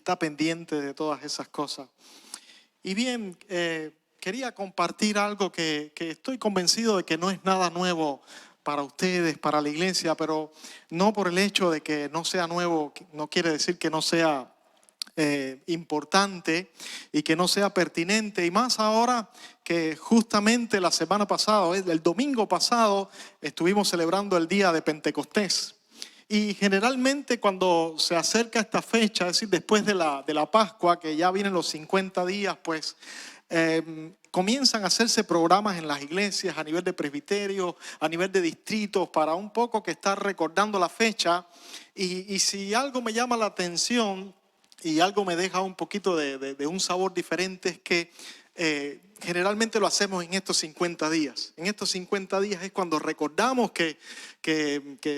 está pendiente de todas esas cosas. Y bien, quería compartir algo que estoy convencido de que no es nada nuevo para ustedes, para la iglesia, pero no por el hecho de que no sea nuevo, no quiere decir que no sea importante y que no sea pertinente, y más ahora que justamente la semana pasada, el domingo pasado, estuvimos celebrando el día de Pentecostés. Y generalmente cuando se acerca esta fecha, es decir, después de la Pascua, que ya vienen los 50 días, pues comienzan a hacerse programas en las iglesias a nivel de presbiterio, a nivel de distritos, para un poco que estar recordando la fecha. Y si algo me llama la atención y algo me deja un poquito de un sabor diferente, es que generalmente lo hacemos en estos 50 días. En estos 50 días es cuando recordamos que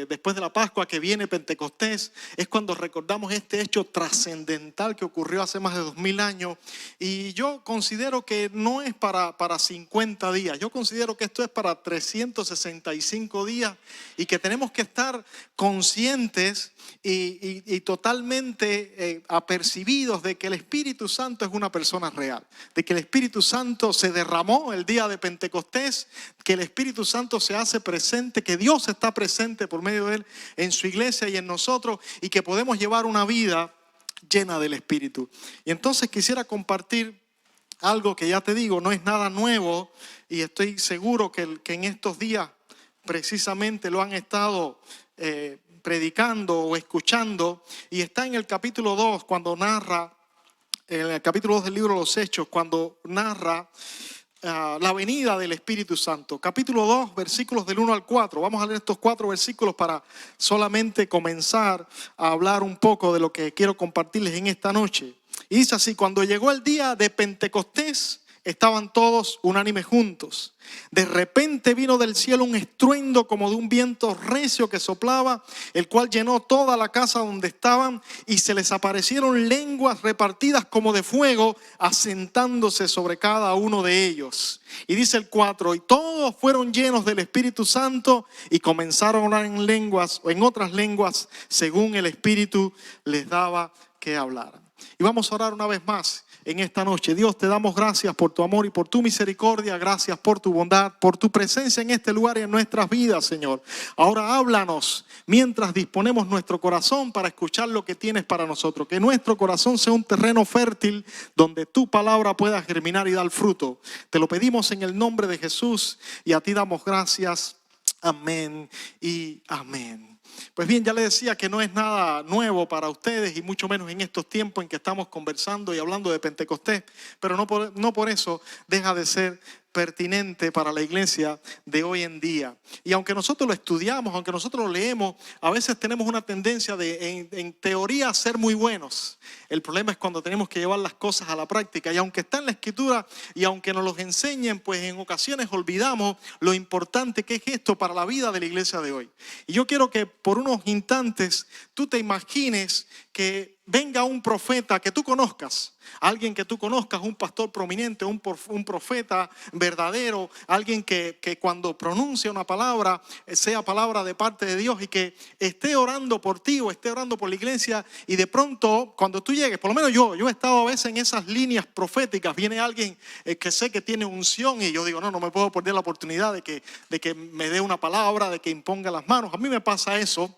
después de la Pascua que viene Pentecostés, es cuando recordamos este hecho trascendental que ocurrió hace más de 2000 años. Y yo considero que no es para 50 días, yo considero que esto es para 365 días y que tenemos que estar conscientes y totalmente apercibidos de que el Espíritu Santo es una persona real, de que el Espíritu Santo se derramó el día de Pentecostés, que el Espíritu Santo se hace presente, que Dios está presente por medio de Él en su iglesia y en nosotros, y que podemos llevar una vida llena del Espíritu. Y entonces quisiera compartir algo que ya te digo, no es nada nuevo, y estoy seguro que en estos días precisamente lo han estado predicando o escuchando, y está en el capítulo 2, cuando narra, en el capítulo 2 del libro de los Hechos, cuando narra la venida del Espíritu Santo. Capítulo 2, versículos del 1 al 4. Vamos a leer estos 4 versículos para solamente comenzar a hablar un poco de lo que quiero compartirles en esta noche. Y dice así: cuando llegó el día de Pentecostés, estaban todos unánimes juntos. De repente vino del cielo un estruendo como de un viento recio que soplaba, el cual llenó toda la casa donde estaban, y se les aparecieron lenguas repartidas como de fuego, asentándose sobre cada uno de ellos. Y dice el 4: y todos fueron llenos del Espíritu Santo y comenzaron a orar en lenguas o en otras lenguas, según el Espíritu les daba que hablaran. Y vamos a orar una vez más en esta noche. Dios, te damos gracias por tu amor y por tu misericordia. Gracias por tu bondad, por tu presencia en este lugar y en nuestras vidas, Señor. Ahora háblanos mientras disponemos nuestro corazón para escuchar lo que tienes para nosotros. Que nuestro corazón sea un terreno fértil donde tu palabra pueda germinar y dar fruto. Te lo pedimos en el nombre de Jesús y a ti damos gracias. Amén y amén. Pues bien, ya les decía que no es nada nuevo para ustedes, y mucho menos en estos tiempos en que estamos conversando y hablando de Pentecostés, pero no por eso deja de ser pertinente para la iglesia de hoy en día. Y aunque nosotros lo estudiamos, aunque nosotros lo leemos, a veces tenemos una tendencia de en teoría ser muy buenos. El problema es cuando tenemos que llevar las cosas a la práctica, y aunque está en la Escritura y aunque nos los enseñen, pues en ocasiones olvidamos lo importante que es esto para la vida de la iglesia de hoy. Y yo quiero que por unos instantes tú te imagines que venga un profeta que tú conozcas, alguien que tú conozcas, un pastor prominente, un profeta verdadero, alguien que cuando pronuncia una palabra sea palabra de parte de Dios, y que esté orando por ti o esté orando por la iglesia, y de pronto cuando tú llegues, por lo menos yo he estado a veces en esas líneas proféticas, viene alguien que sé que tiene unción y yo digo, no me puedo perder la oportunidad de que me dé una palabra, de que imponga las manos. A mí me pasa eso.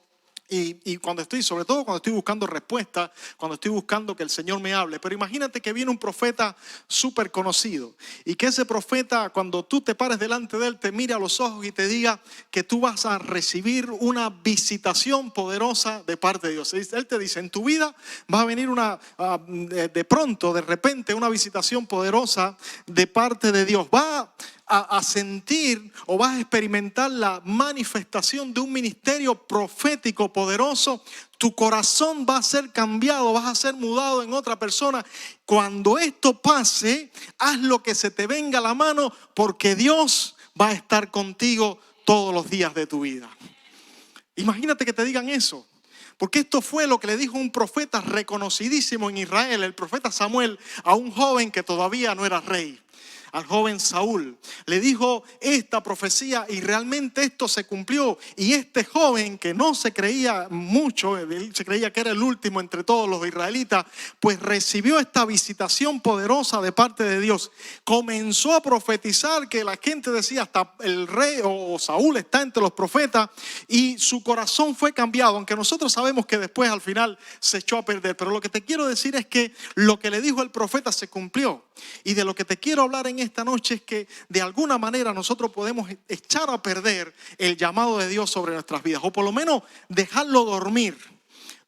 Y sobre todo cuando estoy buscando respuesta, cuando estoy buscando que el Señor me hable. Pero imagínate que viene un profeta súper conocido, y que ese profeta, cuando tú te pares delante de él, te mire a los ojos y te diga que tú vas a recibir una visitación poderosa de parte de Dios. Él te dice, en tu vida va a venir de repente, una visitación poderosa de parte de Dios. Va a sentir o vas a experimentar la manifestación de un ministerio profético poderoso. Tu corazón va a ser cambiado, vas a ser mudado en otra persona. Cuando esto pase, haz lo que se te venga a la mano, porque Dios va a estar contigo todos los días de tu vida. Imagínate que te digan eso. Porque esto fue lo que le dijo un profeta reconocidísimo en Israel, el profeta Samuel, a un joven que todavía no era rey. al joven Saúl. Le dijo esta profecía y realmente esto se cumplió. Y este joven, que no se creía mucho, él se creía que era el último entre todos los israelitas, pues recibió esta visitación poderosa de parte de Dios. Comenzó a profetizar, que la gente decía hasta el rey o Saúl está entre los profetas, y su corazón fue cambiado, aunque nosotros sabemos que después al final se echó a perder. Pero lo que te quiero decir es que lo que le dijo el profeta se cumplió. Y de lo que te quiero hablar en esta noche es que de alguna manera nosotros podemos echar a perder el llamado de Dios sobre nuestras vidas, o por lo menos dejarlo dormir.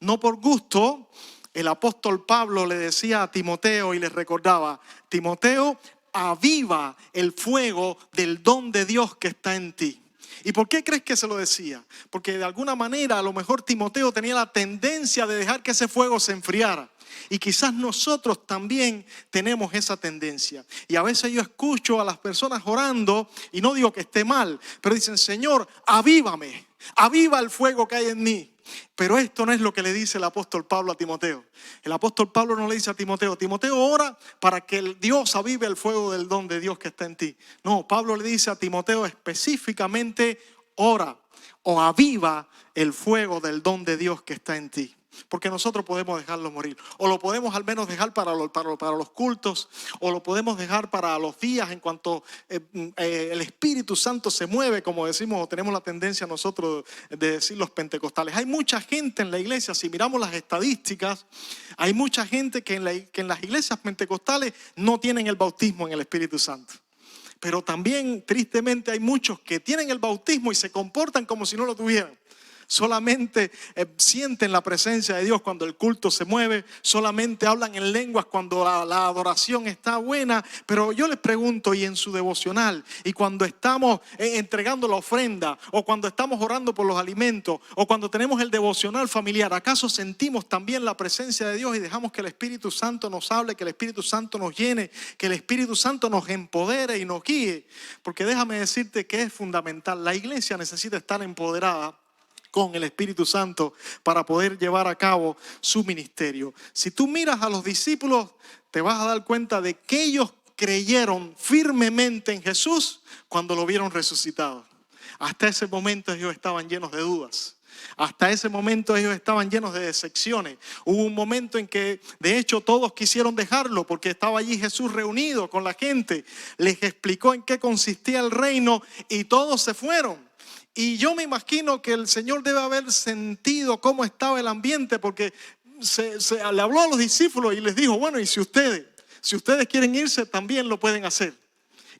No por gusto, el apóstol Pablo le decía a Timoteo y le recordaba: Timoteo, aviva el fuego del don de Dios que está en ti. ¿Y por qué crees que se lo decía? Porque de alguna manera a lo mejor Timoteo tenía la tendencia de dejar que ese fuego se enfriara. Y quizás nosotros también tenemos esa tendencia. Y a veces yo escucho a las personas orando, y no digo que esté mal, pero dicen: Señor, avívame, aviva el fuego que hay en mí. Pero esto no es lo que le dice el apóstol Pablo a Timoteo. El apóstol Pablo no le dice a Timoteo: Timoteo, ora para que el Dios avive el fuego del don de Dios que está en ti. No, Pablo le dice a Timoteo específicamente: ora o aviva el fuego del don de Dios que está en ti. Porque nosotros podemos dejarlo morir, o lo podemos al menos dejar para los cultos, o lo podemos dejar para los días en cuanto el Espíritu Santo se mueve, como decimos o tenemos la tendencia nosotros de decir los pentecostales. Hay mucha gente en la iglesia, si miramos las estadísticas, hay mucha gente que en las iglesias pentecostales no tienen el bautismo en el Espíritu Santo. Pero también, tristemente, hay muchos que tienen el bautismo y se comportan como si no lo tuvieran. Solamente sienten la presencia de Dios cuando el culto se mueve. Solamente hablan en lenguas cuando la adoración está buena. Pero yo les pregunto, y en su devocional, y cuando estamos entregando la ofrenda, o cuando estamos orando por los alimentos, o cuando tenemos el devocional familiar, ¿acaso sentimos también la presencia de Dios y dejamos que el Espíritu Santo nos hable, que el Espíritu Santo nos llene, que el Espíritu Santo nos empodere y nos guíe? Porque déjame decirte que es fundamental. La iglesia necesita estar empoderada con el Espíritu Santo para poder llevar a cabo su ministerio. Si tú miras a los discípulos, te vas a dar cuenta de que ellos creyeron firmemente en Jesús cuando lo vieron resucitado. Hasta ese momento ellos estaban llenos de dudas. Hasta ese momento ellos estaban llenos de decepciones. Hubo un momento en que de hecho todos quisieron dejarlo, porque estaba allí Jesús reunido con la gente. Les explicó en qué consistía el reino y todos se fueron. Y yo me imagino que el Señor debe haber sentido cómo estaba el ambiente, porque le habló a los discípulos y les dijo: bueno, y si ustedes quieren irse, también lo pueden hacer.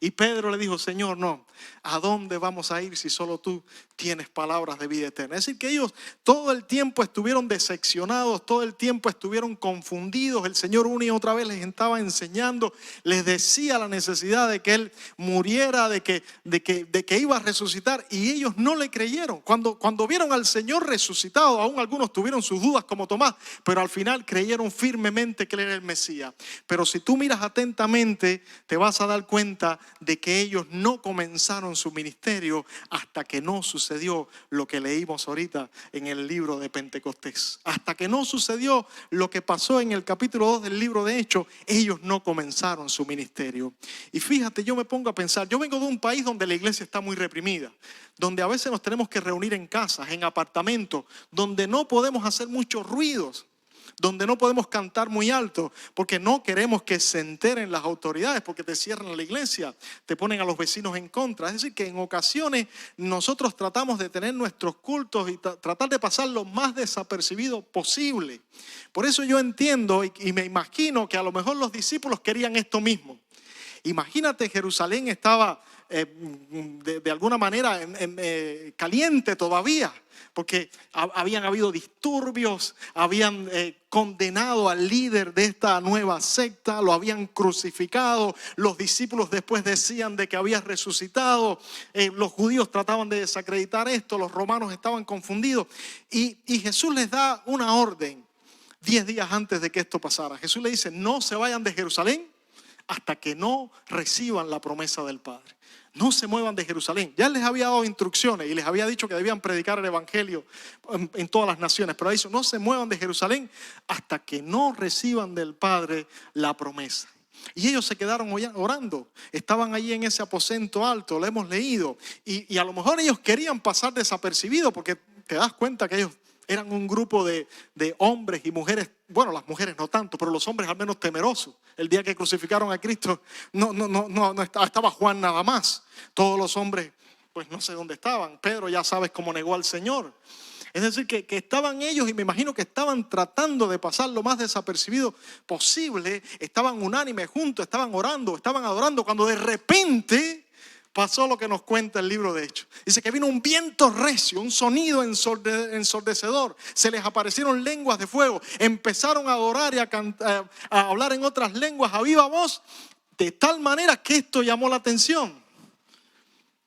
Y Pedro le dijo: Señor, no. ¿A dónde vamos a ir si solo tú tienes palabras de vida eterna? Es decir, que ellos todo el tiempo estuvieron decepcionados, todo el tiempo estuvieron confundidos. El Señor una y otra vez les estaba enseñando, les decía la necesidad de que Él muriera, de que iba a resucitar, y ellos no le creyeron. Cuando vieron al Señor resucitado, aún algunos tuvieron sus dudas como Tomás, pero al final creyeron firmemente que Él era el Mesías. Pero si tú miras atentamente, te vas a dar cuenta de que ellos no comenzaron su ministerio hasta que no sucedió lo que leímos ahorita en el libro de Pentecostés. Hasta que no sucedió lo que pasó en el capítulo 2 del libro de Hechos, ellos no comenzaron su ministerio. Y fíjate, yo me pongo a pensar, yo vengo de un país donde la iglesia está muy reprimida, donde a veces nos tenemos que reunir en casas, en apartamentos, donde no podemos hacer muchos ruidos, donde no podemos cantar muy alto, porque no queremos que se enteren las autoridades, porque te cierran la iglesia, te ponen a los vecinos en contra. Es decir, que en ocasiones nosotros tratamos de tener nuestros cultos y tratar de pasar lo más desapercibido posible. Por eso yo entiendo y me imagino que a lo mejor los discípulos querían esto mismo. Imagínate, Jerusalén estaba de alguna manera caliente todavía, porque habían habido disturbios, habían condenado al líder de esta nueva secta, lo habían crucificado, los discípulos después decían de que había resucitado, los judíos trataban de desacreditar esto, los romanos estaban confundidos, y Jesús les da una orden 10 días antes de que esto pasara. Jesús le dice: no se vayan de Jerusalén hasta que no reciban la promesa del Padre. No se muevan de Jerusalén. Ya les había dado instrucciones y les había dicho que debían predicar el evangelio en todas las naciones. Pero dice: no se muevan de Jerusalén hasta que no reciban del Padre la promesa. Y ellos se quedaron orando. Estaban allí en ese aposento alto, lo hemos leído. Y a lo mejor ellos querían pasar desapercibidos porque te das cuenta que ellos eran un grupo de hombres y mujeres, bueno, las mujeres no tanto, pero los hombres al menos temerosos. El día que crucificaron a Cristo no estaba Juan nada más. Todos los hombres, pues no sé dónde estaban. Pedro ya sabes cómo negó al Señor. Es decir, que estaban ellos y me imagino que estaban tratando de pasar lo más desapercibido posible. Estaban unánimes juntos, estaban orando, estaban adorando, cuando de repente pasó lo que nos cuenta el libro de Hechos. Dice que vino un viento recio, un sonido ensordecedor. Se les aparecieron lenguas de fuego. Empezaron a adorar y a hablar en otras lenguas a viva voz, de tal manera que esto llamó la atención.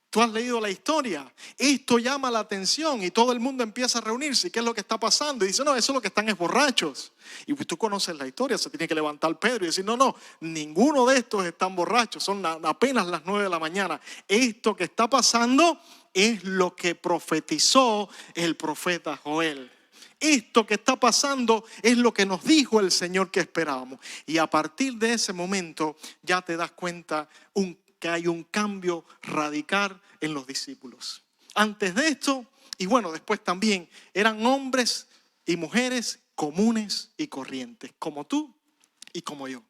Tú has leído la historia. Esto llama la atención y todo el mundo empieza a reunirse. ¿Qué es lo que está pasando? Y dice, no, eso es lo que están es borrachos. Y pues tú conoces la historia, se tiene que levantar Pedro y decir, no, ninguno de estos están borrachos. Son apenas las 9 de la mañana. Esto que está pasando es lo que profetizó el profeta Joel. Esto que está pasando es lo que nos dijo el Señor que esperábamos. Y a partir de ese momento ya te das cuenta que hay un cambio radical en los discípulos. Antes de esto, y bueno, después también, eran hombres y mujeres comunes y corrientes, como tú y como yo.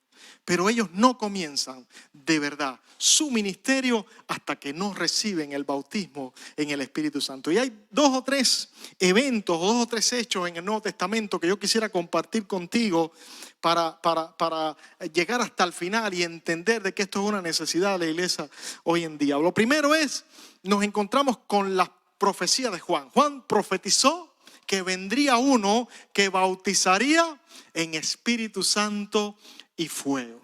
Pero ellos no comienzan de verdad su ministerio hasta que no reciben el bautismo en el Espíritu Santo. Y hay 2 o 3 eventos, 2 o 3 hechos en el Nuevo Testamento que yo quisiera compartir contigo para llegar hasta el final y entender de que esto es una necesidad de la iglesia hoy en día. Lo primero es, nos encontramos con la profecía de Juan. Juan profetizó que vendría uno que bautizaría en Espíritu Santo y fuego.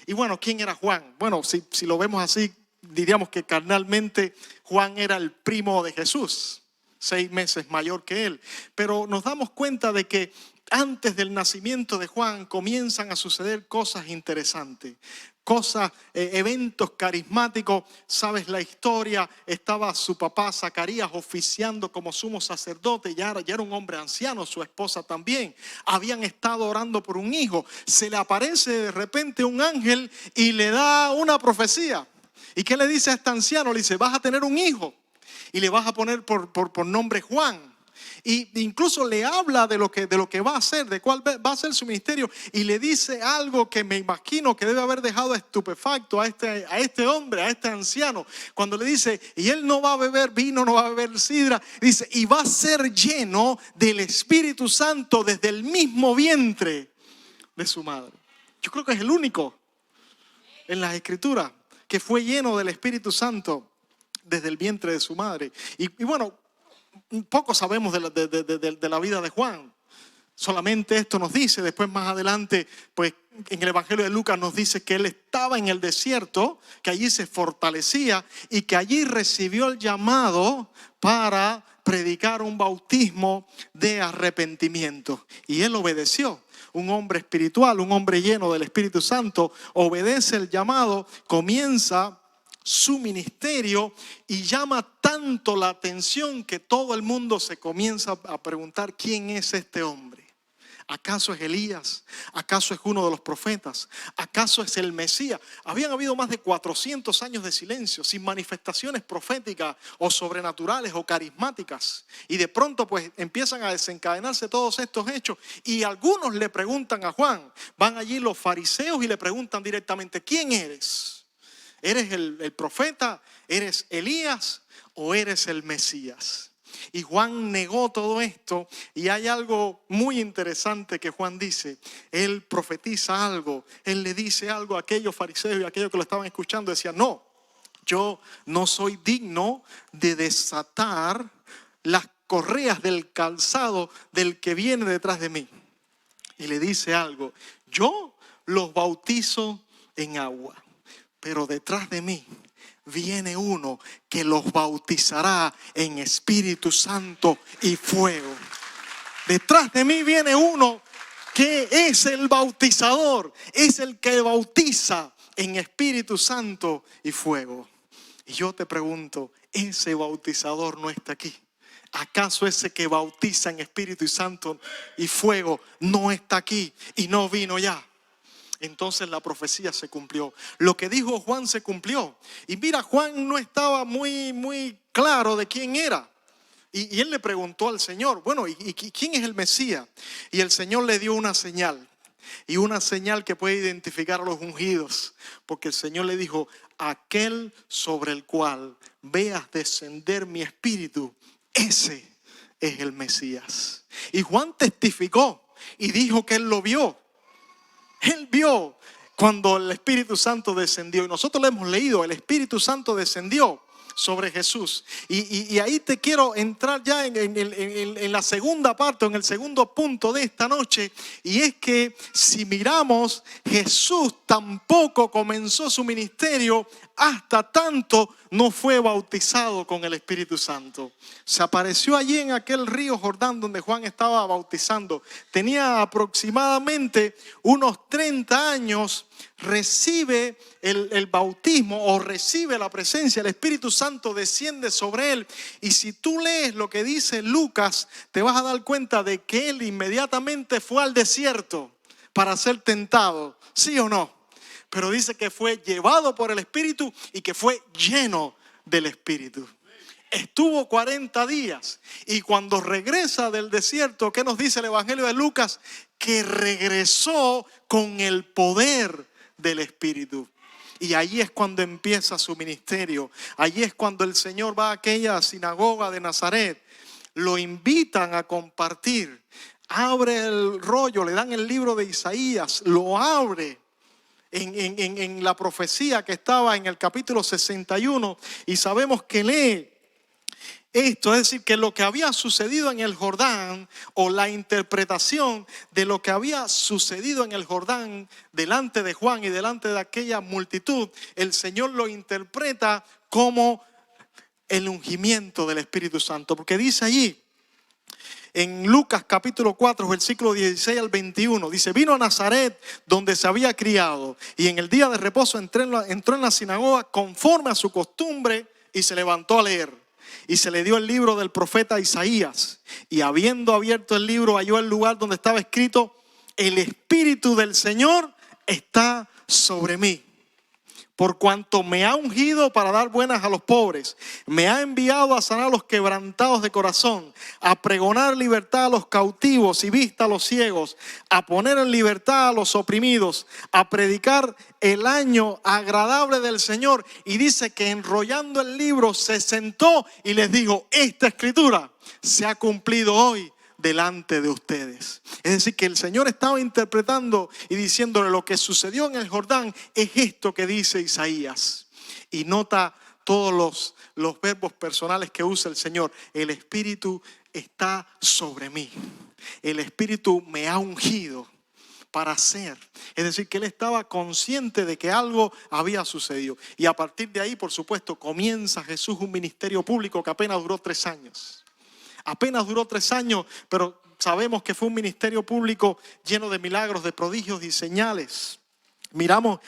Y bueno, ¿quién era Juan? Bueno, si lo vemos así, diríamos que carnalmente Juan era el primo de Jesús, 6 meses mayor que él. Pero nos damos cuenta de que antes del nacimiento de Juan comienzan a suceder cosas interesantes. Eventos carismáticos. Sabes la historia, estaba su papá Zacarías oficiando como sumo sacerdote, ya era un hombre anciano, su esposa también. Habían estado orando por un hijo. Se le aparece de repente un ángel y le da una profecía. ¿Y qué le dice a este anciano? Le dice, vas a tener un hijo y le vas a poner por nombre Juan. Y incluso le habla de lo que va a hacer, de cuál va a ser su ministerio, y le dice algo que me imagino que debe haber dejado estupefacto a este hombre, a este anciano, cuando le dice, y él no va a beber vino, no va a beber sidra, dice, y va a ser lleno del Espíritu Santo desde el mismo vientre de su madre. Yo creo que es el único en las Escrituras que fue lleno del Espíritu Santo desde el vientre de su madre. Y bueno, poco sabemos de la vida de Juan. Solamente esto nos dice, después más adelante, pues en el Evangelio de Lucas nos dice que él estaba en el desierto, que allí se fortalecía y que allí recibió el llamado para predicar un bautismo de arrepentimiento. Y él obedeció. Un hombre espiritual, un hombre lleno del Espíritu Santo, obedece el llamado, comienza su ministerio y llama tanto la atención que todo el mundo se comienza a preguntar quién es este hombre. ¿Acaso es Elías? ¿Acaso es uno de los profetas? ¿Acaso es el Mesías? Habían habido más de 400 años de silencio, sin manifestaciones proféticas o sobrenaturales o carismáticas. Y de pronto pues empiezan a desencadenarse todos estos hechos. Y algunos le preguntan a Juan, van allí los fariseos y le preguntan directamente, ¿quién eres? ¿Eres el profeta? ¿Eres Elías? ¿O eres el Mesías? Y Juan negó todo esto. Y hay algo muy interesante que Juan dice. Él profetiza algo. Él le dice algo a aquellos fariseos y a aquellos que lo estaban escuchando. Decía, no, yo no soy digno de desatar las correas del calzado del que viene detrás de mí. Y le dice algo. Yo los bautizo en agua. Pero detrás de mí viene uno que los bautizará en Espíritu Santo y fuego. Detrás de mí viene uno que es el bautizador, es el que bautiza en Espíritu Santo y fuego. Y yo te pregunto, ¿ese bautizador no está aquí? ¿Acaso ese que bautiza en Espíritu Santo y fuego no está aquí y no vino ya? entonces la profecía se cumplió. Lo que dijo Juan se cumplió. Y mira, Juan no estaba muy claro de quién era. Y él le preguntó al Señor, bueno, ¿y quién es el Mesías? Y el Señor le dio una señal. Y una señal que puede identificar a los ungidos. Porque el Señor le dijo, aquel sobre el cual veas descender mi espíritu, ese es el Mesías. Y Juan testificó y dijo que él lo vio. Él vio cuando el Espíritu Santo descendió. Y nosotros lo hemos leído, el Espíritu Santo descendió sobre Jesús. Y ahí te quiero entrar ya en la segunda parte, en el segundo punto de esta noche. Y es que si miramos, Jesús tampoco comenzó su ministerio hasta tanto no fue bautizado con el Espíritu Santo. Se apareció allí en aquel río Jordán donde Juan estaba bautizando. Tenía aproximadamente unos 30 años. Recibe el bautismo o recibe la presencia, el Espíritu Santo desciende sobre él. Y si tú lees lo que dice Lucas, te vas a dar cuenta de que él inmediatamente fue al desierto para ser tentado, ¿sí o no? Pero dice que fue llevado por el Espíritu y que fue lleno del Espíritu. Estuvo 40 días y cuando regresa del desierto, ¿qué nos dice el Evangelio de Lucas? Que regresó con el poder del Espíritu. Y allí es cuando empieza su ministerio. Allí es cuando el Señor va a aquella sinagoga de Nazaret. Lo invitan a compartir. Abre el rollo, le dan el libro de Isaías, lo abre en la profecía que estaba en el capítulo 61 y sabemos que lee esto, es decir, que lo que había sucedido en el Jordán o la interpretación de lo que había sucedido en el Jordán delante de Juan y delante de aquella multitud, el Señor lo interpreta como el ungimiento del Espíritu Santo, porque dice allí en Lucas capítulo 4, versículo 16 al 21, dice, vino a Nazaret donde se había criado y en el día de reposo entró en la sinagoga conforme a su costumbre y se levantó a leer. Y se le dio el libro del profeta Isaías. Y habiendo abierto el libro, halló el lugar donde estaba escrito, el Espíritu del Señor está sobre mí. Por cuanto me ha ungido para dar buenas a los pobres, me ha enviado a sanar a los quebrantados de corazón, a pregonar libertad a los cautivos y vista a los ciegos, a poner en libertad a los oprimidos, a predicar el año agradable del Señor. Y dice que enrollando el libro se sentó y les dijo, esta escritura se ha cumplido hoy delante de ustedes. Es decir, que el Señor estaba interpretando y diciéndole lo que sucedió en el Jordán es esto que dice Isaías. Y nota todos los verbos personales que usa el Señor. El Espíritu está sobre mí. El Espíritu me ha ungido para hacer. Es decir, que él estaba consciente de que algo había sucedido. Y a partir de ahí, por supuesto, comienza Jesús un ministerio público que apenas duró 3 años. Apenas duró 3 años, pero sabemos que fue un ministerio público lleno de milagros, de prodigios y señales. Miramos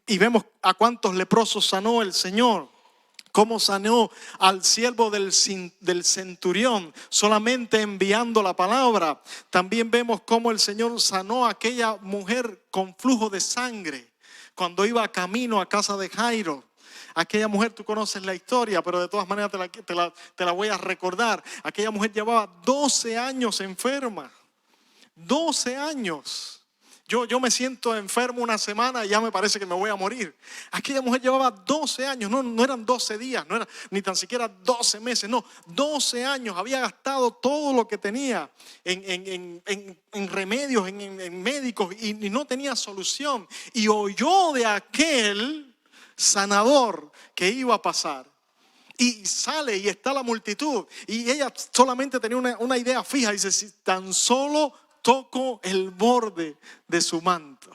y vemos a cuántos leprosos sanó el Señor. Cómo sanó al siervo del centurión solamente enviando la palabra. También vemos cómo el Señor sanó a aquella mujer con flujo de sangre cuando iba camino a casa de Jairo. Aquella mujer, tú conoces la historia, pero de todas maneras te la voy a recordar. Aquella mujer llevaba 12 años enferma. 12 años. Yo me siento enfermo una semana y ya me parece que me voy a morir. Aquella mujer llevaba 12 años, no eran 12 días, no era ni tan siquiera 12 meses, no, 12 años. Había gastado todo lo que tenía en remedios, en médicos y no tenía solución. Y oyó de aquel sanador que iba a pasar. Y sale y está la multitud. Y ella solamente tenía una idea fija. Dice, si tan solo toco el borde de su manto.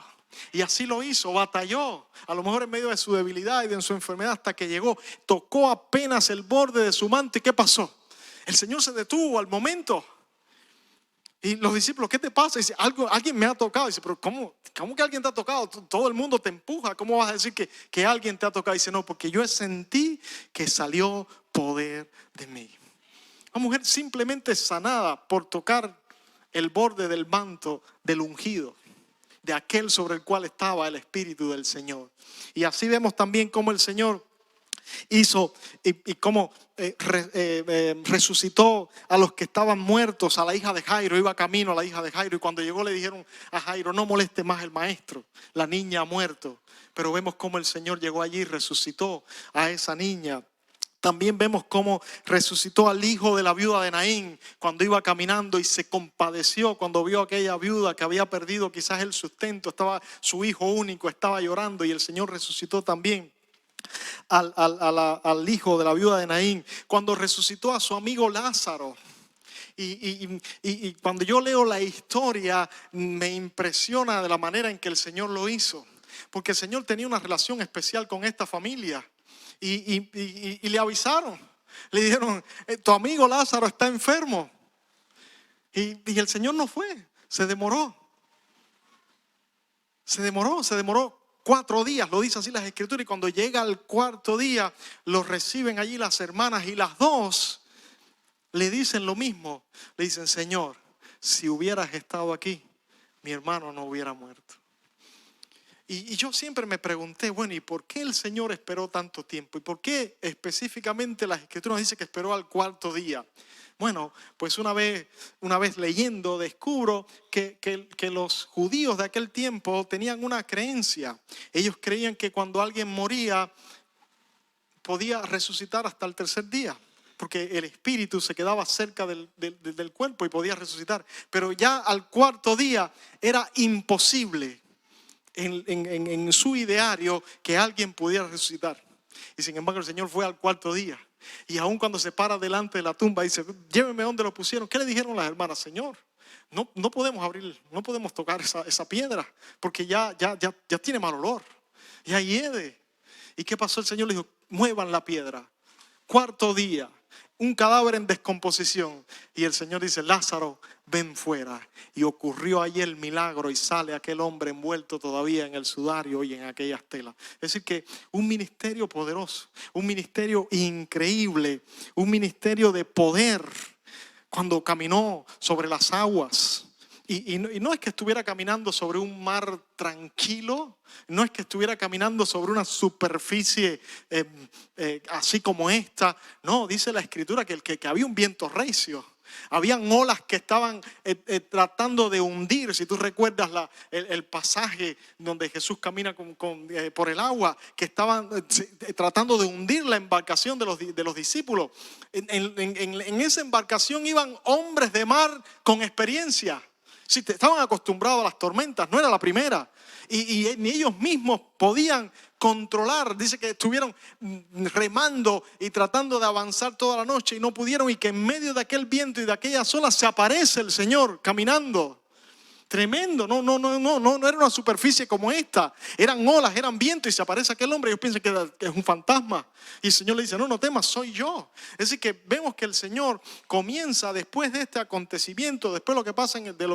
Y así lo hizo, batalló. A lo mejor en medio de su debilidad y de su enfermedad hasta que llegó. Tocó apenas el borde de su manto. ¿Y qué pasó? El Señor se detuvo al momento. Y los discípulos, ¿qué te pasa? Dice, alguien me ha tocado. Dice, pero ¿cómo que alguien te ha tocado? Todo el mundo te empuja. ¿Cómo vas a decir que alguien te ha tocado? Dice, no, porque yo sentí que salió poder de mí. Una mujer simplemente sanada por tocar el borde del manto del ungido. de aquel sobre el cual estaba el Espíritu del Señor. Y así vemos también cómo el Señor hizo y cómo resucitó a los que estaban muertos, a la hija de Jairo. Iba camino a la hija de Jairo y cuando llegó le dijeron a Jairo: no moleste más el maestro, la niña ha muerto. Pero vemos cómo el Señor llegó allí y resucitó a esa niña. También vemos cómo resucitó al hijo de la viuda de Naín cuando iba caminando y se compadeció cuando vio a aquella viuda que había perdido quizás el sustento. Estaba su hijo único, estaba llorando, y el Señor resucitó también al hijo de la viuda de Naín cuando resucitó a su amigo Lázaro. Y cuando yo leo la historia me impresiona de la manera en que el Señor lo hizo, porque el Señor tenía una relación especial con esta familia. Y le avisaron, le dijeron: tu amigo Lázaro está enfermo. Y el Señor no fue, se demoró 4 días, lo dice así las Escrituras. Y cuando llega al 4.º día, lo reciben allí las hermanas, y las dos le dicen lo mismo. Le dicen: Señor, si hubieras estado aquí, mi hermano no hubiera muerto. Y yo siempre me pregunté, bueno, ¿y por qué el Señor esperó tanto tiempo? ¿Y por qué específicamente las Escrituras dicen que esperó al 4.º día? Bueno, pues una vez leyendo descubro que los judíos de aquel tiempo tenían una creencia. Ellos creían que cuando alguien moría podía resucitar hasta el 3.er día, porque el espíritu se quedaba cerca del cuerpo y podía resucitar. Pero ya al 4.º día era imposible en su ideario que alguien pudiera resucitar. Y sin embargo el Señor fue al 4.º día. Y aún cuando se para delante de la tumba dice: llévenme donde lo pusieron. ¿Qué le dijeron las hermanas? Señor, no podemos abrir, no podemos tocar esa piedra, porque ya tiene mal olor, ya hiede. ¿Y qué pasó? El Señor le dijo: muevan la piedra. 4.º día, un cadáver en descomposición. Y el Señor dice: Lázaro, ven fuera. Y ocurrió allí el milagro y sale aquel hombre envuelto todavía en el sudario y en aquellas telas. Es decir que un ministerio poderoso, un ministerio increíble, un ministerio de poder cuando caminó sobre las aguas. Y no es que estuviera caminando sobre un mar tranquilo, no es que estuviera caminando sobre una superficie así como esta. No, dice la Escritura que había un viento recio. Habían olas que estaban tratando de hundir. Si tú recuerdas el pasaje donde Jesús camina por el agua, que estaban tratando de hundir la embarcación de los discípulos. En esa embarcación iban hombres de mar con experiencia. Sí, estaban acostumbrados a las tormentas, no era la primera. Y ni ellos mismos podían controlar. Dice que estuvieron remando y tratando de avanzar toda la noche y no pudieron, y que en medio de aquel viento y de aquellas olas se aparece el Señor caminando. Tremendo, no era una superficie como esta. Eran olas, eran vientos, y se aparece aquel hombre. Ellos piensan que es un fantasma. Y el Señor le dice: no temas, soy yo. Es decir que vemos que el Señor comienza después de este acontecimiento, después de lo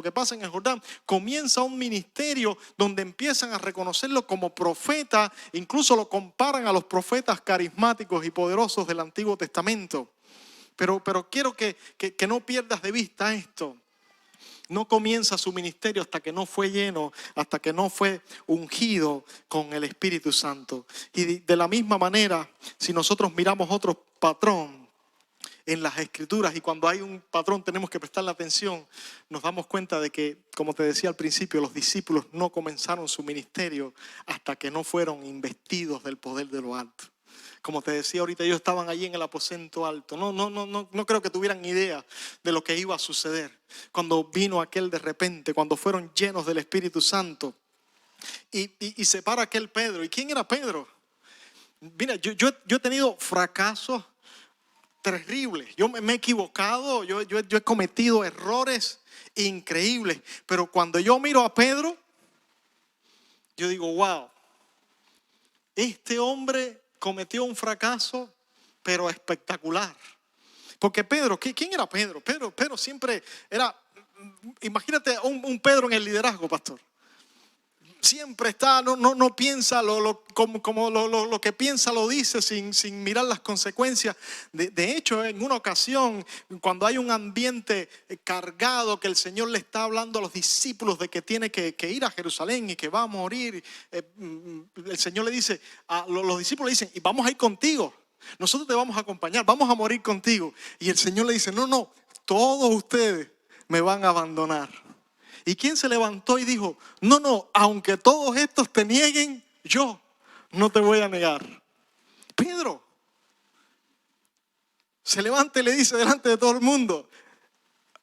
que pasa en el Jordán, comienza un ministerio donde empiezan a reconocerlo como profeta. Incluso lo comparan a los profetas carismáticos y poderosos del Antiguo Testamento. Pero quiero que no pierdas de vista esto. No comienza su ministerio hasta que no fue lleno, hasta que no fue ungido con el Espíritu Santo. Y de la misma manera, si nosotros miramos otro patrón en las Escrituras, y cuando hay un patrón tenemos que prestarle atención, nos damos cuenta de que, como te decía al principio, los discípulos no comenzaron su ministerio hasta que no fueron investidos del poder de lo alto. Como te decía ahorita, ellos estaban allí en el aposento alto. No creo que tuvieran idea de lo que iba a suceder cuando vino aquel de repente, cuando fueron llenos del Espíritu Santo. Y se para aquel Pedro. ¿Y quién era Pedro? Mira, yo he tenido fracasos terribles. Yo me he equivocado, yo he cometido errores increíbles. Pero cuando yo miro a Pedro, yo digo: wow, este hombre cometió un fracaso, pero espectacular. Porque Pedro, ¿quién era Pedro? Pedro siempre era, imagínate un Pedro en el liderazgo, pastor. siempre está, no piensa como lo que piensa lo dice sin mirar las consecuencias. De hecho, en una ocasión, cuando hay un ambiente cargado, que el Señor le está hablando a los discípulos de que tiene que ir a Jerusalén y que va a morir, el Señor le dice, los discípulos le dicen, y vamos a ir contigo, nosotros te vamos a acompañar, vamos a morir contigo. Y el Señor le dice, no, todos ustedes me van a abandonar. ¿Y quién se levantó y dijo, no, aunque todos estos te nieguen, yo no te voy a negar? Pedro se levanta y le dice delante de todo el mundo,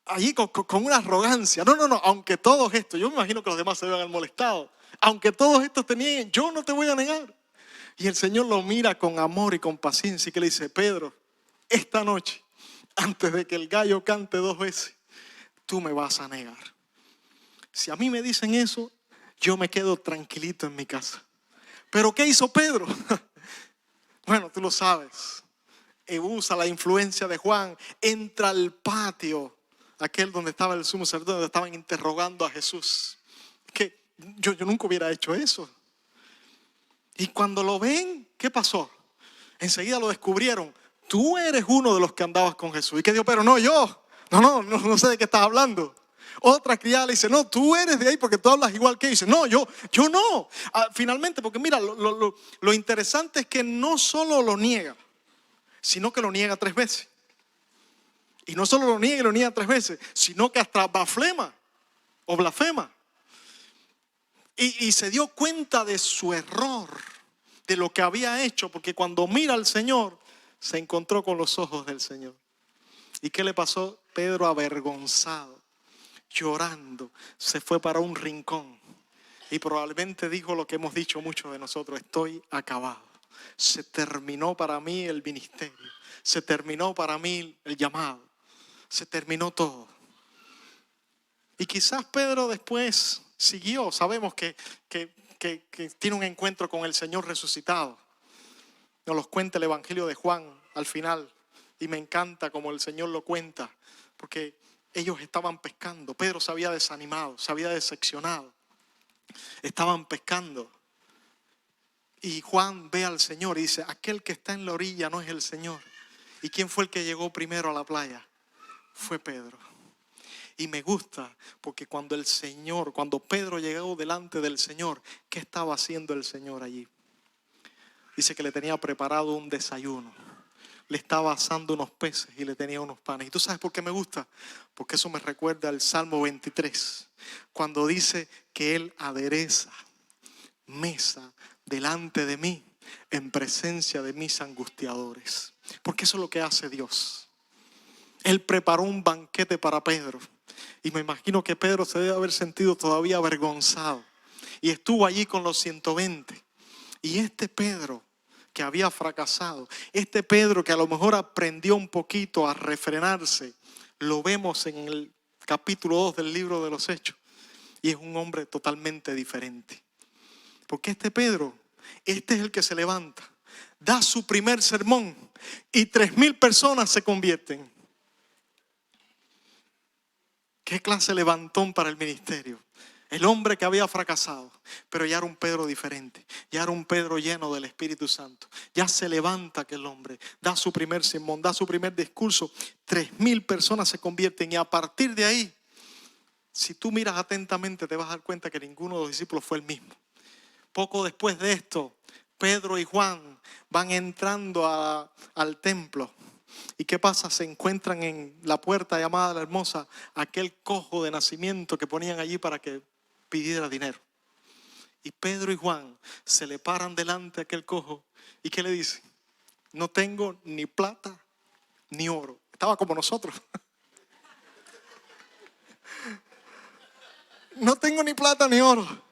allí con una arrogancia, no, aunque todos estos, yo me imagino que los demás se vean molestados, aunque todos estos te nieguen, yo no te voy a negar. Y el Señor lo mira con amor y con paciencia y que le dice, Pedro, esta noche, antes de que el gallo cante 2 veces, tú me vas a negar. Si a mí me dicen eso, yo me quedo tranquilito en mi casa. ¿Pero qué hizo Pedro? Bueno, tú lo sabes. Usa la influencia de Juan, entra al patio, aquel donde estaba el sumo sacerdote, donde estaban interrogando a Jesús. Que yo nunca hubiera hecho eso. Y cuando lo ven, ¿qué pasó? Enseguida lo descubrieron. Tú eres uno de los que andabas con Jesús. ¿Y qué dijo? Pero no, yo. No sé de qué estás hablando. Otra criada le dice, no, tú eres de ahí porque tú hablas igual que él. Dice, no, yo no. Finalmente, porque mira, lo interesante es que no solo lo niega, sino que lo niega 3 veces. Y no solo lo niega y lo niega 3 veces, sino que hasta blasfema o blasfema. Y se dio cuenta de su error, de lo que había hecho, porque cuando mira al Señor, se encontró con los ojos del Señor. ¿Y qué le pasó? Pedro, avergonzado, llorando, se fue para un rincón y probablemente dijo lo que hemos dicho muchos de nosotros: estoy acabado, se terminó para mí el ministerio, se terminó para mí el llamado, se terminó todo. Y quizás Pedro después siguió, sabemos que tiene un encuentro con el Señor resucitado. Nos los cuenta el Evangelio de Juan al final y me encanta como el Señor lo cuenta, porque ellos estaban pescando. Pedro se había desanimado, se había decepcionado. Estaban pescando. Y Juan ve al Señor y dice: aquel que está en la orilla no es el Señor. ¿Y quién fue el que llegó primero a la playa? Fue Pedro. Y me gusta porque cuando Pedro llegó delante del Señor, ¿qué estaba haciendo el Señor allí? Dice que le tenía preparado un desayuno. Le estaba asando unos peces y le tenía unos panes. ¿Y tú sabes por qué me gusta? Porque eso me recuerda al Salmo 23, cuando dice que Él adereza mesa delante de mí en presencia de mis angustiadores. Porque eso es lo que hace Dios. Él preparó un banquete para Pedro. Y me imagino que Pedro se debe haber sentido todavía avergonzado. Y estuvo allí con los 120. Y este Pedro que había fracasado, este Pedro que a lo mejor aprendió un poquito a refrenarse, lo vemos en el capítulo 2 del libro de los Hechos. Y es un hombre totalmente diferente. Porque este Pedro, este es el que se levanta, da su primer sermón y 3,000 personas se convierten. ¿Qué clase de levantón para el ministerio? El hombre que había fracasado, pero ya era un Pedro diferente, ya era un Pedro lleno del Espíritu Santo. Ya se levanta aquel hombre, da su primer sermón, da su primer discurso, 3,000 personas se convierten y a partir de ahí, si tú miras atentamente te vas a dar cuenta que ninguno de los discípulos fue el mismo. Poco después de esto, Pedro y Juan van entrando al templo. ¿Y qué pasa? Se encuentran en la puerta llamada La Hermosa aquel cojo de nacimiento que ponían allí para que pidiera dinero. Y Pedro y Juan se le paran delante de aquel cojo. ¿Y qué le dicen? No tengo ni plata ni oro. Estaba como nosotros. No tengo ni plata ni oro.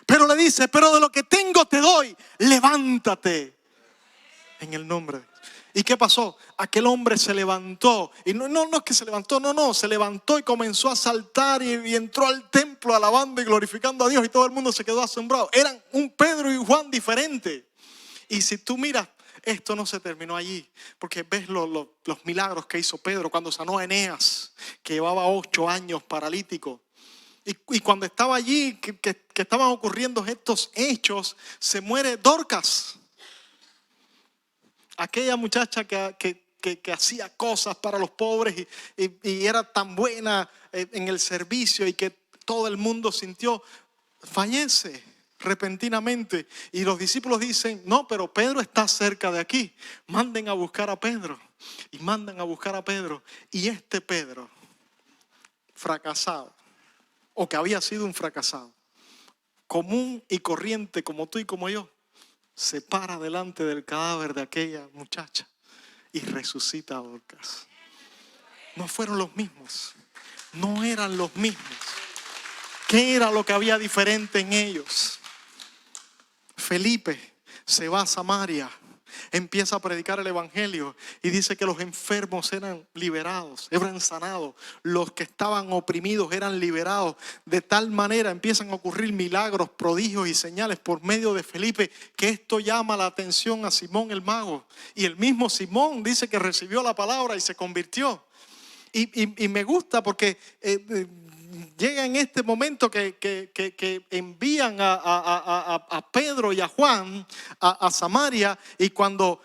Pero le dice: pero de lo que tengo te doy, levántate. En el nombre de Dios. ¿Y qué pasó? Aquel hombre se levantó. Y no es que se levantó, se levantó y comenzó a saltar y entró al templo alabando y glorificando a Dios. Y todo el mundo se quedó asombrado. Eran un Pedro y Juan diferente. Y si tú miras, esto no se terminó allí. Porque ves los milagros que hizo Pedro cuando sanó a Eneas, que llevaba 8 años paralítico. Y cuando estaba allí, que estaban ocurriendo estos hechos, se muere Dorcas. Aquella muchacha que hacía cosas para los pobres y era tan buena en el servicio y que todo el mundo sintió, fallece repentinamente. Y los discípulos dicen, no, pero Pedro está cerca de aquí. Manden a buscar a Pedro. Y mandan a buscar a Pedro. Y este Pedro, fracasado, o que había sido un fracasado, común y corriente como tú y como yo, se para delante del cadáver de aquella muchacha y resucita a Dorcas. No fueron los mismos, no eran los mismos. ¿Qué era lo que había diferente en ellos? Felipe se va a Samaria, empieza a predicar el evangelio y dice que los enfermos eran liberados, eran sanados, los que estaban oprimidos eran liberados. De tal manera empiezan a ocurrir milagros, prodigios y señales por medio de Felipe, que esto llama la atención a Simón el mago. Y el mismo Simón dice que recibió la palabra y se convirtió. Y me gusta porque llega en este momento que envían a Pedro y a Juan a Samaria, y cuando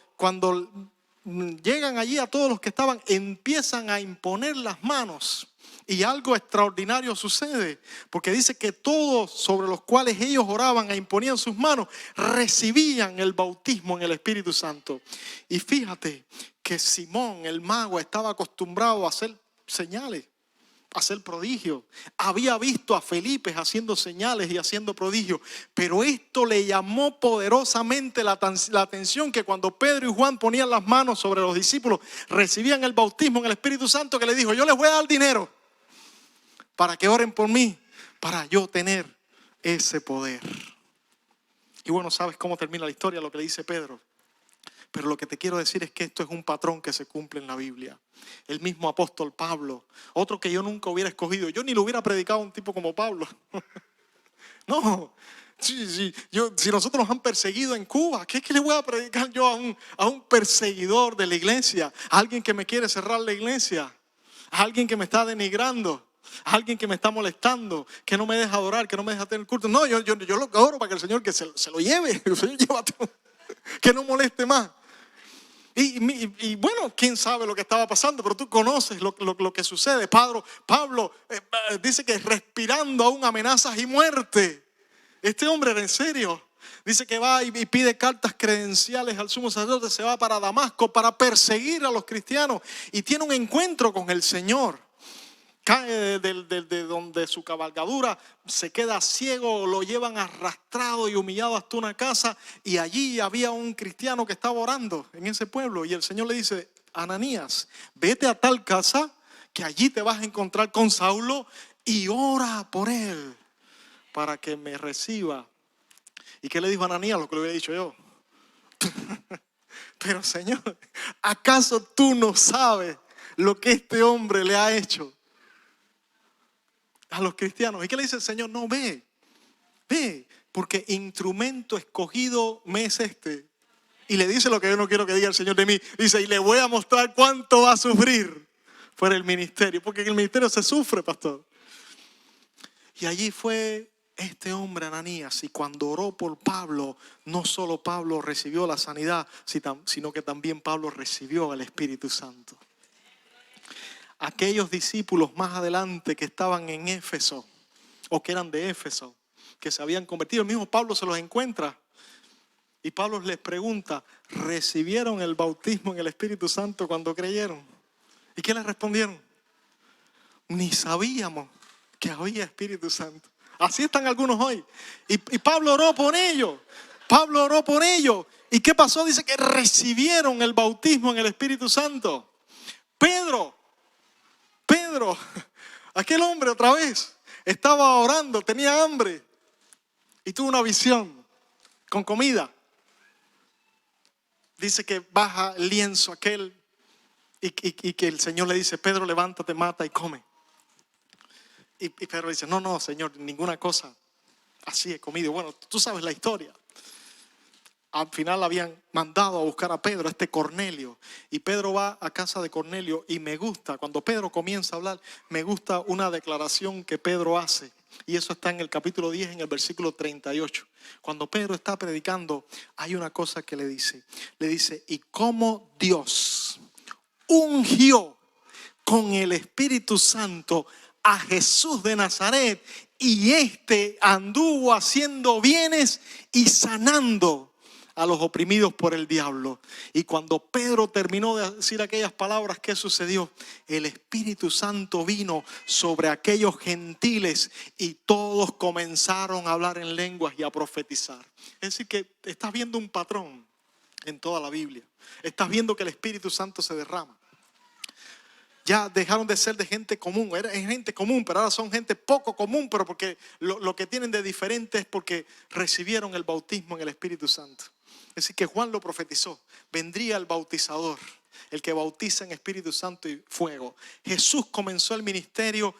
llegan allí a todos los que estaban, empiezan a imponer las manos. Y algo extraordinario sucede, porque dice que todos sobre los cuales ellos oraban e imponían sus manos, recibían el bautismo en el Espíritu Santo. Y fíjate que Simón, el mago, estaba acostumbrado a hacer señales, a hacer prodigios. Había visto a Felipe haciendo señales y haciendo prodigios, pero esto le llamó poderosamente la atención, que cuando Pedro y Juan ponían las manos sobre los discípulos, recibían el bautismo en el Espíritu Santo, que le dijo, yo les voy a dar dinero para que oren por mí, para yo tener ese poder. Y bueno, ¿sabes cómo termina la historia? Lo que le dice Pedro. Pero lo que te quiero decir es que esto es un patrón que se cumple en la Biblia. El mismo apóstol Pablo, otro que yo nunca hubiera escogido. Yo ni lo hubiera predicado a un tipo como Pablo. No, si nosotros nos han perseguido en Cuba, ¿qué es que le voy a predicar yo a un perseguidor de la iglesia? A alguien que me quiere cerrar la iglesia, a alguien que me está denigrando, a alguien que me está molestando, que no me deja adorar, que no me deja tener culto. No, yo lo oro para que el Señor que se lo lleve. El Señor, llévatelo, que no moleste más. Y bueno, quién sabe lo que estaba pasando, pero tú conoces lo que sucede. Pablo dice que respirando aún amenazas y muerte. Este hombre era en serio. Dice que va y pide cartas credenciales al sumo sacerdote, se va para Damasco para perseguir a los cristianos y tiene un encuentro con el Señor. Cae de donde su cabalgadura, se queda ciego, lo llevan arrastrado y humillado hasta una casa, y allí había un cristiano que estaba orando en ese pueblo, y el Señor le dice, Ananías, vete a tal casa que allí te vas a encontrar con Saulo y ora por él para que me reciba. ¿Y qué le dijo Ananías? Lo que le había dicho yo. Pero Señor, ¿acaso tú no sabes lo que este hombre le ha hecho a los cristianos? ¿Y qué le dice el Señor? No, ve, porque instrumento escogido me es este. Y le dice lo que yo no quiero que diga el Señor de mí. Dice, y le voy a mostrar cuánto va a sufrir por el ministerio. Porque en el ministerio se sufre, pastor. Y allí fue este hombre, Ananías, y cuando oró por Pablo, no solo Pablo recibió la sanidad, sino que también Pablo recibió el Espíritu Santo. Aquellos discípulos más adelante que estaban en Éfeso, o que eran de Éfeso, que se habían convertido, el mismo Pablo se los encuentra y Pablo les pregunta, ¿recibieron el bautismo en el Espíritu Santo cuando creyeron? ¿Y qué les respondieron? Ni sabíamos que había Espíritu Santo. Así están algunos hoy. Y Pablo oró por ellos. ¿Y qué pasó? Dice que recibieron el bautismo en el Espíritu Santo. Pedro, aquel hombre otra vez, estaba orando, tenía hambre y tuvo una visión con comida. Dice que baja el lienzo aquel y que el Señor le dice, Pedro, levántate, mata y come. Y Pedro dice, no, Señor, ninguna cosa así he comido. Bueno, tú sabes la historia. Al final habían mandado a buscar a Pedro, a este Cornelio. Y Pedro va a casa de Cornelio y me gusta, cuando Pedro comienza a hablar, me gusta una declaración que Pedro hace. Y eso está en el capítulo 10, en el versículo 38. Cuando Pedro está predicando, hay una cosa que le dice. Le dice, y cómo Dios ungió con el Espíritu Santo a Jesús de Nazaret, y éste anduvo haciendo bienes y sanando a los oprimidos por el diablo. Y cuando Pedro terminó de decir aquellas palabras, ¿qué sucedió? El Espíritu Santo vino sobre aquellos gentiles y todos comenzaron a hablar en lenguas y a profetizar. Es decir, que estás viendo un patrón en toda la Biblia. Estás viendo que el Espíritu Santo se derrama. Ya dejaron de ser de gente común, era gente común, pero ahora son gente poco común, pero porque lo que tienen de diferente es porque recibieron el bautismo en el Espíritu Santo. Es decir, que Juan lo profetizó, vendría el bautizador, el que bautiza en Espíritu Santo y fuego. Jesús comenzó el ministerio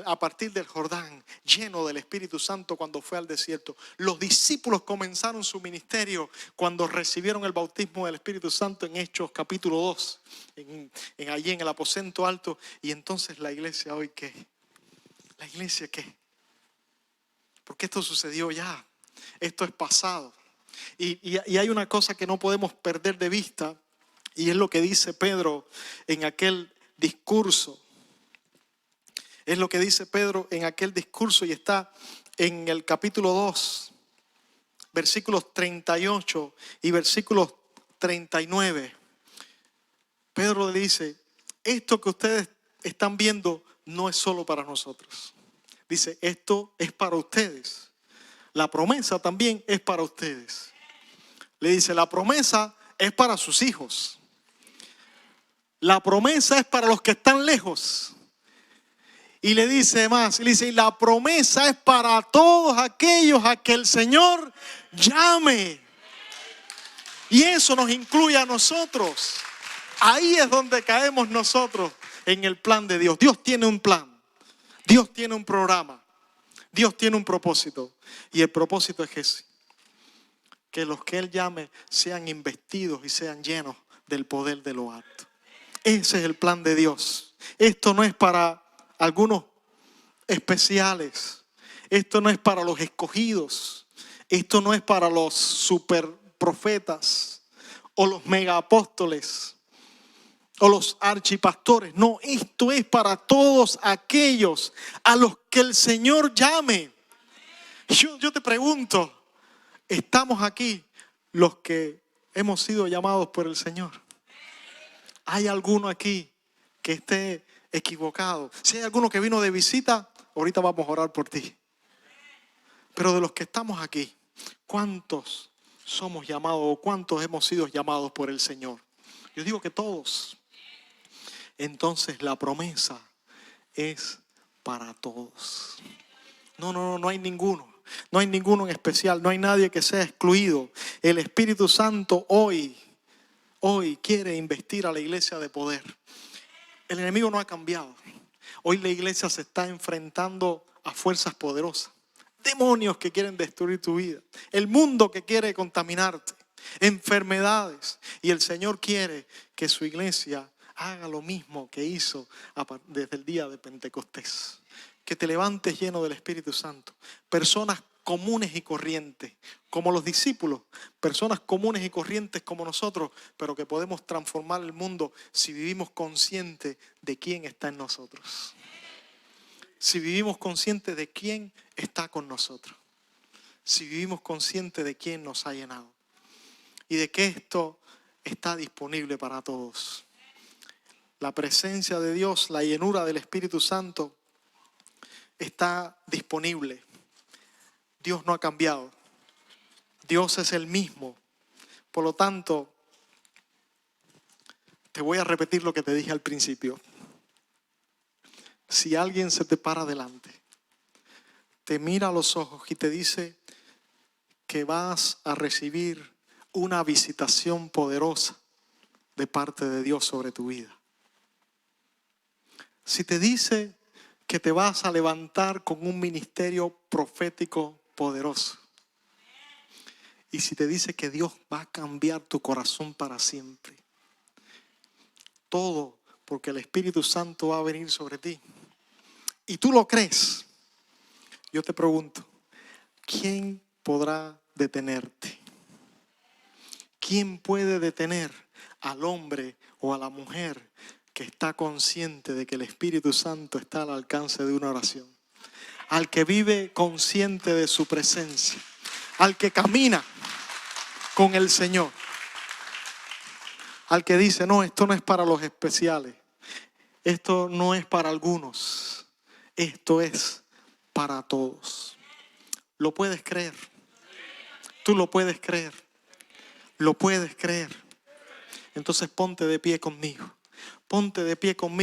a partir del Jordán, lleno del Espíritu Santo cuando fue al desierto. Los discípulos comenzaron su ministerio cuando recibieron el bautismo del Espíritu Santo en Hechos capítulo 2, allí en el aposento alto. Y entonces la iglesia hoy, ¿qué? ¿La iglesia qué? Porque esto sucedió ya, esto es pasado. Y hay una cosa que no podemos perder de vista, y es lo que dice Pedro en aquel discurso. Es lo que dice Pedro en aquel discurso, y está en el capítulo 2, versículos 38 y versículos 39. Pedro le dice, esto que ustedes están viendo no es solo para nosotros. Dice, esto es para ustedes. La promesa también es para ustedes. Le dice, la promesa es para sus hijos. La promesa es para los que están lejos. Y le dice más, le dice, y la promesa es para todos aquellos a que el Señor llame. Y eso nos incluye a nosotros. Ahí es donde caemos nosotros en el plan de Dios. Dios tiene un plan. Dios tiene un programa. Dios tiene un propósito. Y el propósito es ese. Que los que Él llame sean investidos y sean llenos del poder de lo alto. Ese es el plan de Dios. Esto no es para algunos especiales. Esto no es para los escogidos. Esto no es para los super profetas o los mega apóstoles o los archipastores. No, esto es para todos aquellos a los que el Señor llame. Yo te pregunto, ¿estamos aquí los que hemos sido llamados por el Señor? ¿Hay alguno aquí que esté equivocado? Si hay alguno que vino de visita, ahorita vamos a orar por ti. Pero de los que estamos aquí, ¿cuántos somos llamados o cuántos hemos sido llamados por el Señor? Yo digo que todos. Entonces la promesa es para todos. No hay ninguno. No hay ninguno en especial. No hay nadie que sea excluido. El Espíritu Santo hoy quiere investir a la iglesia de poder. El enemigo no ha cambiado. Hoy la iglesia se está enfrentando a fuerzas poderosas. Demonios que quieren destruir tu vida. El mundo que quiere contaminarte. Enfermedades. Y el Señor quiere que su iglesia haga lo mismo que hizo desde el día de Pentecostés. Que te levantes lleno del Espíritu Santo. Personas comunes y corrientes, como los discípulos. Personas comunes y corrientes como nosotros, pero que podemos transformar el mundo si vivimos conscientes de quién está en nosotros. Si vivimos conscientes de quién está con nosotros. Si vivimos conscientes de quién nos ha llenado. Y de que esto está disponible para todos. La presencia de Dios, la llenura del Espíritu Santo está disponible. Dios no ha cambiado. Dios es el mismo. Por lo tanto, te voy a repetir lo que te dije al principio. Si alguien se te para delante, te mira a los ojos y te dice que vas a recibir una visitación poderosa de parte de Dios sobre tu vida. Si te dice que te vas a levantar con un ministerio profético poderoso. Y si te dice que Dios va a cambiar tu corazón para siempre. Todo porque el Espíritu Santo va a venir sobre ti. Y tú lo crees. yo te pregunto, ¿quién podrá detenerte? ¿Quién puede detener al hombre o a la mujer que está consciente de que el Espíritu Santo está al alcance de una oración? Al que vive consciente de su presencia, al que camina con el Señor, al que dice, no, esto no es para los especiales, esto no es para algunos, esto es para todos. ¿Lo puedes creer? Tú lo puedes creer. Lo puedes creer. Entonces ponte de pie conmigo. Ponte de pie conmigo.